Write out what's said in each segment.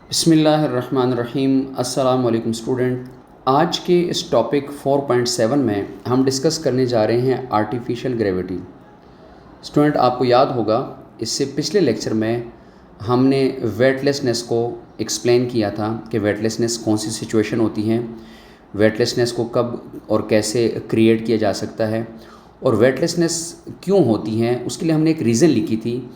बिस्मिल्लाहिर्रहमानिर्रहीम। अस्सलाम वालेकुम स्टूडेंट। आज के इस टॉपिक 4.7 में हम डिस्कस करने जा रहे हैं आर्टिफिशियल ग्रेविटी। स्टूडेंट, आपको याद होगा इससे पिछले लेक्चर में हमने वेटलेसनेस को एक्सप्लेन किया था कि वेटलेसनेस कौन सी सिचुएशन होती हैं, वेटलेसनेस को कब और कैसे क्रिएट किया जा सकता है और वेटलेसनेस क्यों होती हैं। उसके लिए हमने एक रीज़न लिखी थी,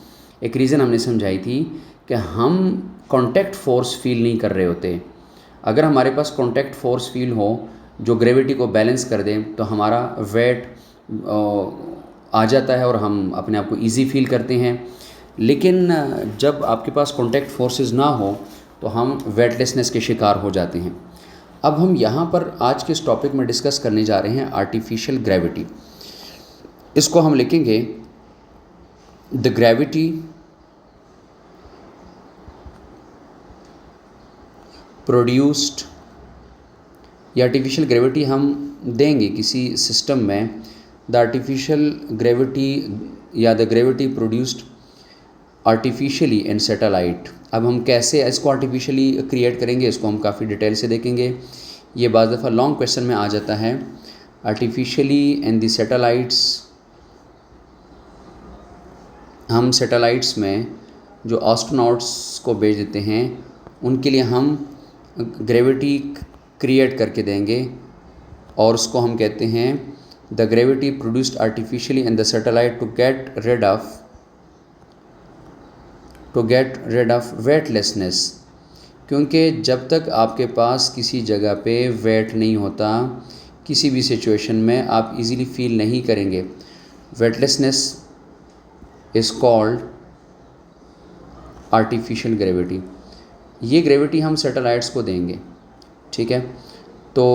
एक रीज़न हमने समझाई थी कि हम कॉन्टैक्ट फ़ोर्स फील नहीं कर रहे होते। अगर हमारे पास कॉन्टैक्ट फ़ोर्स फील हो जो ग्रेविटी को बैलेंस कर दें तो हमारा वेट आ जाता है और हम अपने आप को ईज़ी फील करते हैं। लेकिन जब आपके पास कॉन्टैक्ट फोर्सेस ना हो तो हम वेटलेसनेस के शिकार हो जाते हैं। अब हम यहाँ पर आज के इस टॉपिक में डिस्कस करने जा रहे हैं आर्टिफिशियल ग्रेविटी। इसको हम लिखेंगे द ग्रेविटी प्रोड्यूस्ड, या आर्टिफिशियल ग्रेविटी हम देंगे किसी सिस्टम में द आर्टिफिशियल ग्रेविटी या the gravity produced artificially in satellite. अब हम कैसे इसको आर्टिफिशियली क्रिएट करेंगे इसको हम काफ़ी डिटेल से देखेंगे। ये बाज़ दफ़ा लॉन्ग क्वेश्चन में आ जाता है। आर्टिफिशियली इन द सैटेलाइट्स, हम सैटेलाइट्स में जो एस्ट्रोनॉट्स को भेज देते हैं उनके लिए हम ग्रेविटी क्रिएट करके देंगे और उसको हम कहते हैं the gravity produced artificially in the satellite to get rid of weightlessness. क्योंकि जब तक आपके पास किसी जगह पे वेट नहीं होता, किसी भी सिचुएशन में आप इजीली फील नहीं करेंगे। Weightlessness is called artificial gravity. ये ग्रेविटी हम सैटेलाइट्स को देंगे, ठीक है। तो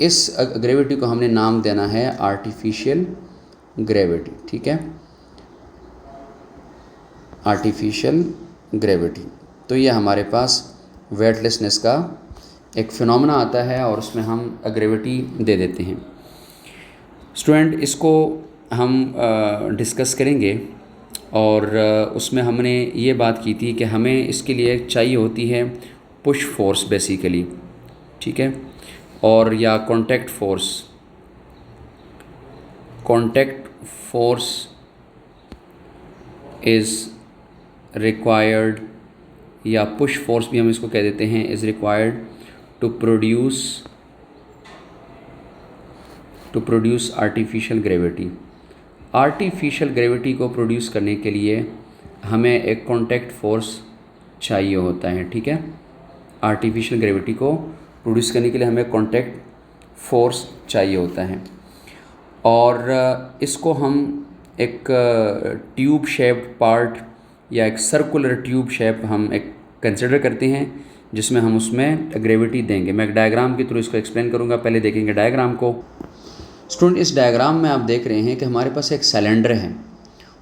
इस ग्रेविटी को हमने नाम देना है आर्टिफिशियल ग्रेविटी, ठीक है, आर्टिफिशियल ग्रेविटी। तो ये हमारे पास वेटलेसनेस का एक फिनोमेना आता है और उसमें हम ग्रेविटी दे देते हैं। स्टूडेंट, इसको हम डिस्कस करेंगे और उसमें हमने ये बात की थी कि हमें इसके लिए चाहिए होती है पुश फोर्स बेसिकली, ठीक है, और या कॉन्टैक्ट फोर्स इज़ रिक्वायर्ड, या पुश फोर्स भी हम इसको कह देते हैं, is required to produce artificial gravity. Artificial gravity को प्रोड्यूस करने के लिए हमें एक कॉन्टैक्ट फोर्स चाहिए होता है, ठीक है। आर्टिफिशियल ग्रेविटी को प्रोड्यूस करने के लिए हमें कॉन्टैक्ट फोर्स चाहिए होता है और इसको हम एक ट्यूब शेप्ड पार्ट या एक सर्कुलर ट्यूब शेप हम एक कंसिडर करते हैं जिसमें हम उसमें ग्रेविटी देंगे। मैं एक डायग्राम के थ्रू इसको एक्सप्लेन करूँगा। पहले देखेंगे डायग्राम को। स्टूडेंट, इस डायग्राम में आप देख रहे हैं कि हमारे पास एक सिलेंडर है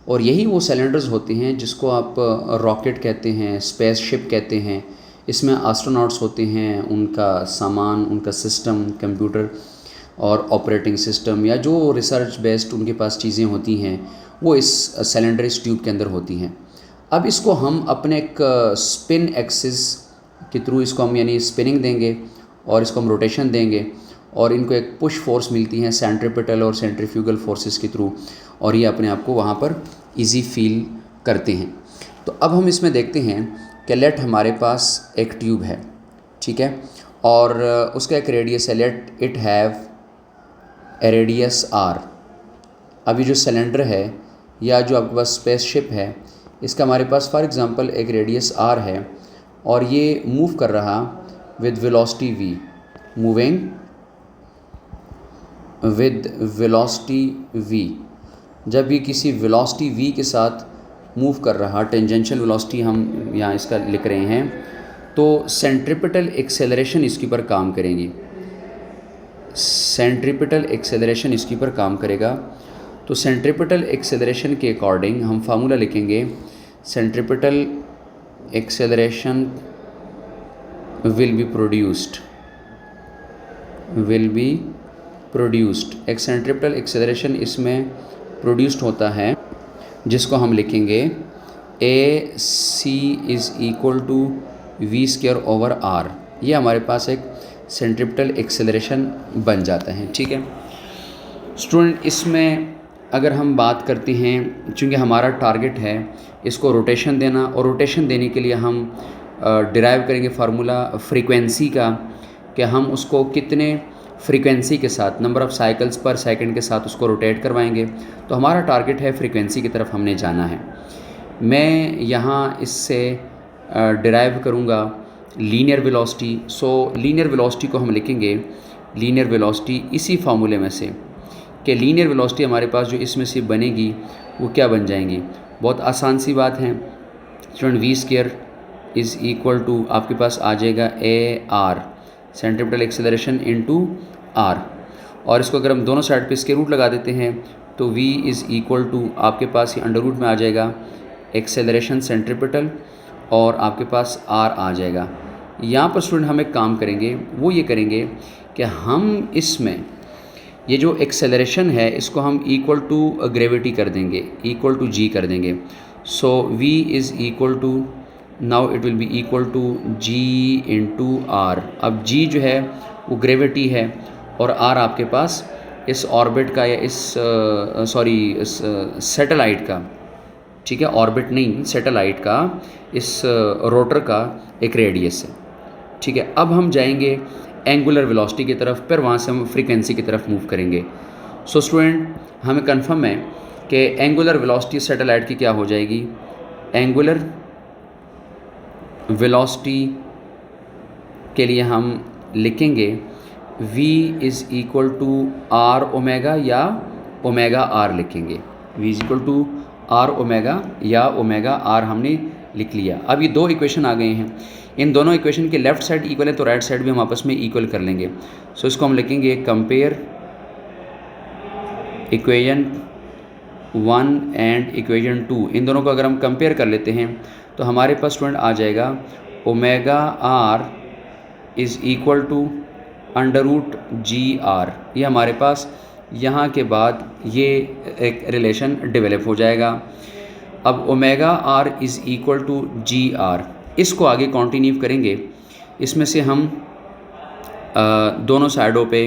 और यही वो सिलेंडर्स होते हैं जिसको आप रॉकेट कहते हैं, स्पेसशिप कहते हैं। इसमें एस्ट्रोनॉट्स होते हैं, उनका सामान, उनका सिस्टम, कंप्यूटर और ऑपरेटिंग सिस्टम या जो रिसर्च बेस्ड उनके पास चीज़ें होती हैं वो इस सिलेंडर, इस ट्यूब के अंदर होती हैं। अब इसको हम अपने एक स्पिन एक्सिस के थ्रू इसको हम यानी स्पिनिंग देंगे और इसको हम रोटेशन देंगे और इनको एक पुश फोर्स मिलती है सेंट्रीपिटल और सेंट्रीफ्यूगल फोर्सेस के थ्रू और ये अपने आप को वहाँ पर इजी फील करते हैं। तो अब हम इसमें देखते हैं कि लेट हमारे पास एक ट्यूब है, ठीक है, और उसका एक रेडियस है, let it have a radius R. अभी जो सिलेंडर है या जो आपके पास स्पेसशिप है इसका हमारे पास फॉर एग्ज़ाम्पल एक रेडियस आर है और ये मूव कर रहा with velocity v, moving with velocity v। जब ये किसी वेलोसिटी v के साथ मूव कर रहा, टेंजेंशियल वेलोसिटी हम यहाँ इसका लिख रहे हैं, तो सेंट्रीपिटल एक्सेलरेशन इसके ऊपर काम करेंगी, सेंट्रीपिटल एक्सेलरेशन इसके ऊपर काम करेगा। तो सेंट्रीपिटल एक्सेलरेशन के अकॉर्डिंग हम फार्मूला लिखेंगे, centripetal acceleration will be produced. एक सेंट्रीपिटल एक्सेलरेशन इसमें प्रोड्यूस्ड होता है जिसको हम लिखेंगे AC is equal to v square over r, ये हमारे पास एक सेंट्रिपिटल एक्सेलरेशन बन जाता है। ठीक है स्टूडेंट, इसमें अगर हम बात करते हैं, चूँकि हमारा टारगेट है इसको रोटेशन देना, और रोटेशन देने के लिए हम डिराइव करेंगे फार्मूला फ्रीक्वेंसी का, कि हम उसको कितने फ्रीक्वेंसी के साथ, नंबर ऑफ़ साइकिल्स पर सेकंड के साथ उसको रोटेट करवाएंगे। तो हमारा टारगेट है फ्रीक्वेंसी की तरफ हमने जाना है। मैं यहाँ इससे डिराइव करूँगा लीनियर वेलोसिटी। सो लीनियर वेलोसिटी को हम लिखेंगे, लीनियर वेलोसिटी इसी फार्मूले में से, कि लीनियर वेलोसिटी हमारे पास जो इसमें से बनेगी वो क्या बन जाएंगी। बहुत आसान सी बात है student, v square is equal to आपके पास आ जाएगा a r, centripetal acceleration into r, और इसको अगर हम दोनों साइड पे स्क्वायर रूट लगा देते हैं तो v इज़ इक्वल टू आपके पास ये अंडर रूट में आ जाएगा एक्सेलरेशन सेंट्रिपिटल, और आपके पास r आ जाएगा। यहाँ पर स्टूडेंट हम एक काम करेंगे, वो ये करेंगे कि हम इसमें ये जो एक्सेलरेशन है इसको हम इक्वल टू ग्रेविटी कर देंगे, इक्वल टू g कर देंगे। So v is equal to, now it will be equal to g into r. अब g जो है वो ग्रेविटी है, और r आपके पास इस ऑर्बिट का या इस सैटेलाइट का, ठीक है, ऑर्बिट नहीं सैटेलाइट का, इस रोटर का एक रेडियस है। ठीक है, अब हम जाएंगे एंगुलर वेलोसिटी की तरफ, फिर वहाँ से हम फ्रीक्वेंसी की तरफ मूव करेंगे। सो स्टूडेंट, हमें कंफर्म है कि एंगुलर वेलोसिटी सैटेलाइट की क्या हो जाएगी, एंगुलर वेलोसिटी के लिए हम लिखेंगे v is equal to r omega या ओमेगा आर लिखेंगे, v is equal to r omega या ओमेगा आर हमने लिख लिया। अब ये दो इक्वेशन आ गए हैं, इन दोनों इक्वेशन के लेफ़्ट साइड इक्वल है तो राइट साइड भी हम आपस में इक्वल कर लेंगे। सो इसको हम लिखेंगे कंपेयर इक्वेशन 1 एंड इक्वेशन 2। इन दोनों को अगर हम कंपेयर कर लेते हैं तो हमारे पास स्टूडेंट आ जाएगा omega r is equal to under root g r. ये हमारे पास यहाँ के बाद ये एक रिलेशन डेवलप हो जाएगा। अब omega r is equal to g r, इसको आगे कंटिन्यू करेंगे। इसमें से हम दोनों साइडों पे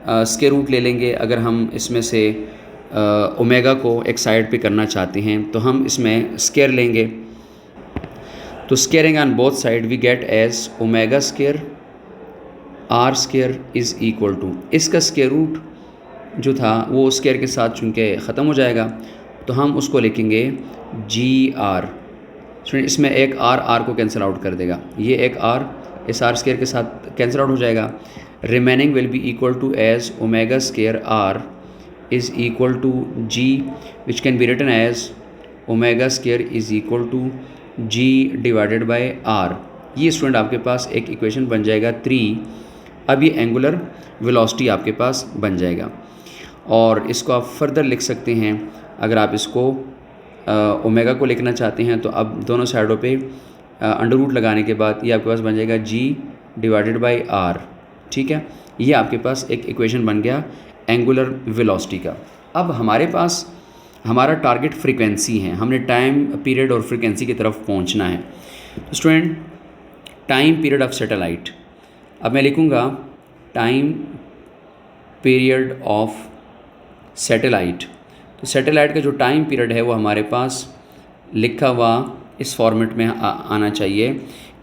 स्क्वायर रूट ले लेंगे। अगर हम इसमें से ओमेगा को एक साइड पे करना चाहते हैं तो हम इसमें स्क्वायर लेंगे, तो squaring on both side we get as omega square r square is equal to, इसका स्क्वायर रूट जो था वो स्क्वायर के साथ चूँकि ख़त्म हो जाएगा तो हम उसको लिखेंगे जी आर। इसमें एक आर को कैंसिल आउट कर देगा, ये एक आर इस आर स्क्वायर के साथ कैंसिल आउट हो जाएगा। Remaining will be equal to as omega square r is equal to g, which can be written as omega square is equal to g divided by r. ये student आपके पास एक equation बन जाएगा 3। अब ये एंगुलर वेलोसिटी आपके पास बन जाएगा, और इसको आप फर्दर लिख सकते हैं। अगर आप इसको ओमेगा को लिखना चाहते हैं तो अब दोनों साइडों पे अंडर रूट लगाने के बाद ये आपके पास बन जाएगा जी डिवाइडेड बाय आर। ठीक है, ये आपके पास एक इक्वेशन बन गया एंगुलर वेलोसिटी का। अब हमारे पास हमारा टारगेट फ्रीक्वेंसी है, हमने टाइम पीरियड और फ्रीक्वेंसी की तरफ पहुंचना है। तो student, time period of satellite, अब मैं लिखूँगा टाइम पीरियड ऑफ सैटेलाइट। तो सैटेलाइट का जो टाइम पीरियड है वो हमारे पास लिखा हुआ इस फॉर्मेट में आना चाहिए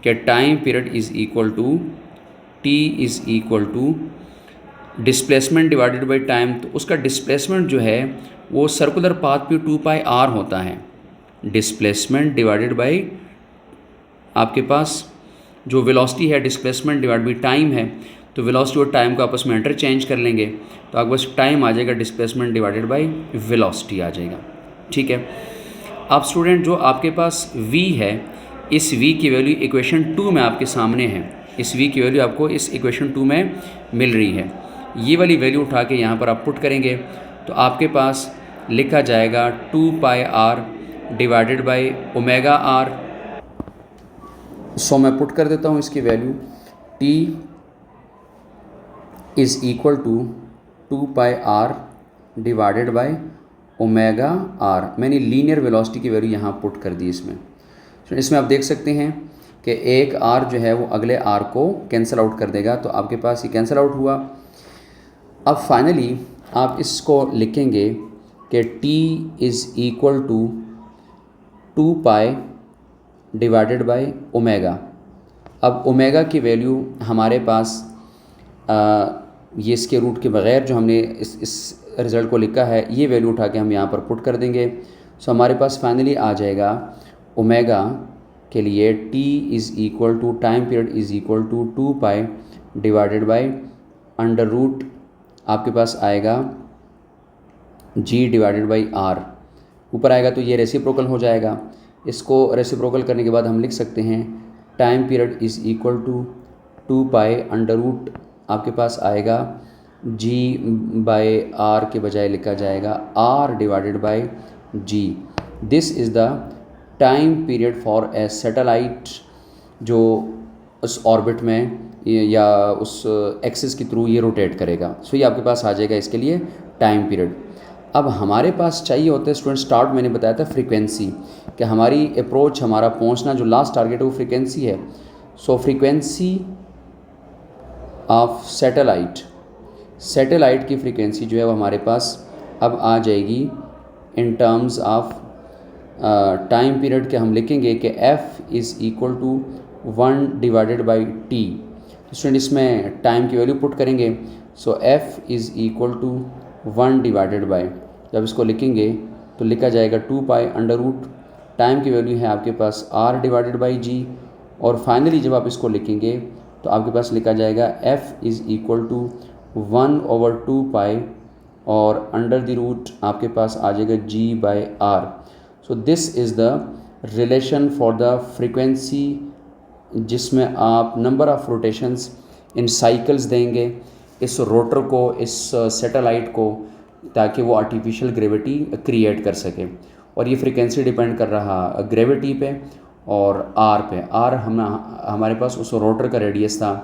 कि time period is equal to t is equal to displacement divided by time. तो उसका डिस्प्लेसमेंट जो है वो सर्कुलर पाथ पे 2 पाई आर होता है। डिस्प्लेसमेंट डिवाइडेड बाय आपके पास जो वेलोसिटी है, डिस्प्लेसमेंट डिवाइड बाय टाइम है, तो वेलोसिटी और टाइम को आपस में इंटरचेंज कर लेंगे तो आपके पास टाइम आ जाएगा डिस्प्लेसमेंट डिवाइडेड बाय वेलोसिटी आ जाएगा। ठीक है, अब स्टूडेंट जो आपके पास v है, इस v की वैल्यू इक्वेशन 2 में आपके सामने है। इस v की वैल्यू आपको इस इक्वेशन 2 में मिल रही है। ये वाली वैल्यू उठा के यहाँ पर आप पुट करेंगे तो आपके पास लिखा जाएगा 2 pi R divided by omega R. So मैं पुट कर देता हूँ इसकी value, t is equal to 2 pi R divided by omega R. मैंने लीनियर वेलोसिटी की वैल्यू यहाँ पुट कर दी इसमें। तो इसमें आप देख सकते हैं कि एक आर जो है वो अगले आर को कैंसिल आउट कर देगा, तो आपके पास ये कैंसिल आउट हुआ। अब फाइनली आप इसको लिखेंगे कि t is equal to 2 pi divided by omega. अब ओमेगा की वैल्यू हमारे पास ये इसके रूट के बग़ैर जो हमने इस रिज़ल्ट को लिखा है, ये वैल्यू उठा के हम यहाँ पर पुट कर देंगे। सो हमारे पास फाइनली आ जाएगा ओमेगा के लिए t is equal to time period is equal to 2 pi divided by under root आपके पास आएगा g डिवाइडेड बाई r। ऊपर आएगा तो ये रेसिप्रोकल हो जाएगा। इसको रेसिप्रोकल करने के बाद हम लिख सकते हैं time period is equal to 2 pi under root आपके पास आएगा g बाई r के बजाय लिखा जाएगा r divided by g। This is the time period for a satellite जो उस ऑर्बिट में या उस एक्सिस के थ्रू ये रोटेट करेगा। सो ये आपके पास आ जाएगा इसके लिए टाइम पीरियड। अब हमारे पास चाहिए होता है स्टूडेंट, स्टार्ट मैंने बताया था फ्रीक्वेंसी, कि हमारी अप्रोच, हमारा पहुंचना जो लास्ट टारगेट है वो फ्रीक्वेंसी है। सो फ्रीक्वेंसी ऑफ सैटेलाइट की फ्रीक्वेंसी जो है वो हमारे पास अब आ जाएगी in terms of time period के। हम लिखेंगे कि f is equal to 1 divided by t। Student इसमें टाइम की वैल्यू पुट करेंगे। So f is equal to 1 divided by, जब इसको लिखेंगे तो लिखा जाएगा 2 पाई अंडर रूट, टाइम की वैल्यू है आपके पास r डिवाइडेड बाई g, और फाइनली जब आप इसको लिखेंगे तो आपके पास लिखा जाएगा f इज़ इक्वल टू 1/2 पाई और अंडर द रूट आपके पास आ जाएगा g by r। So this is the relation for the frequency, जिसमें आप number of rotations in cycles देंगे इस रोटर को, इस सैटेलाइट को, ताकि वो आर्टिफिशियल ग्रेविटी क्रिएट कर सके। और ये फ्रीक्वेंसी डिपेंड कर रहा ग्रेविटी पे और आर पे। आर हमारे पास उस रोटर का रेडियस था।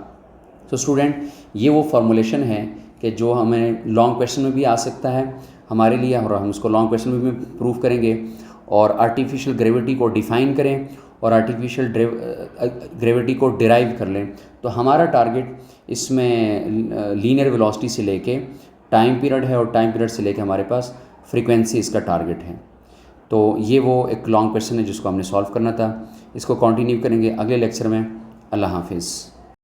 तो स्टूडेंट ये वो फॉर्मूलेशन है कि जो हमें लॉन्ग क्वेश्चन में भी आ सकता है हमारे लिए, और हम उसको लॉन्ग क्वेश्चन में भी प्रूव करेंगे। और आर्टिफिशियल ग्रेविटी को डिफ़ाइन करें और आर्टिफिशियल ग्रेविटी को डिराइव कर लें, तो हमारा टारगेट इसमें लीनियर वेलोसिटी से लेके टाइम पीरियड है, और टाइम पीरियड से लेके हमारे पास फ्रीक्वेंसी इसका टारगेट है। तो ये वो एक लॉन्ग क्वेश्चन है जिसको हमने सॉल्व करना था। इसको कंटिन्यू करेंगे अगले लेक्चर में। अल्लाह हाफिज़।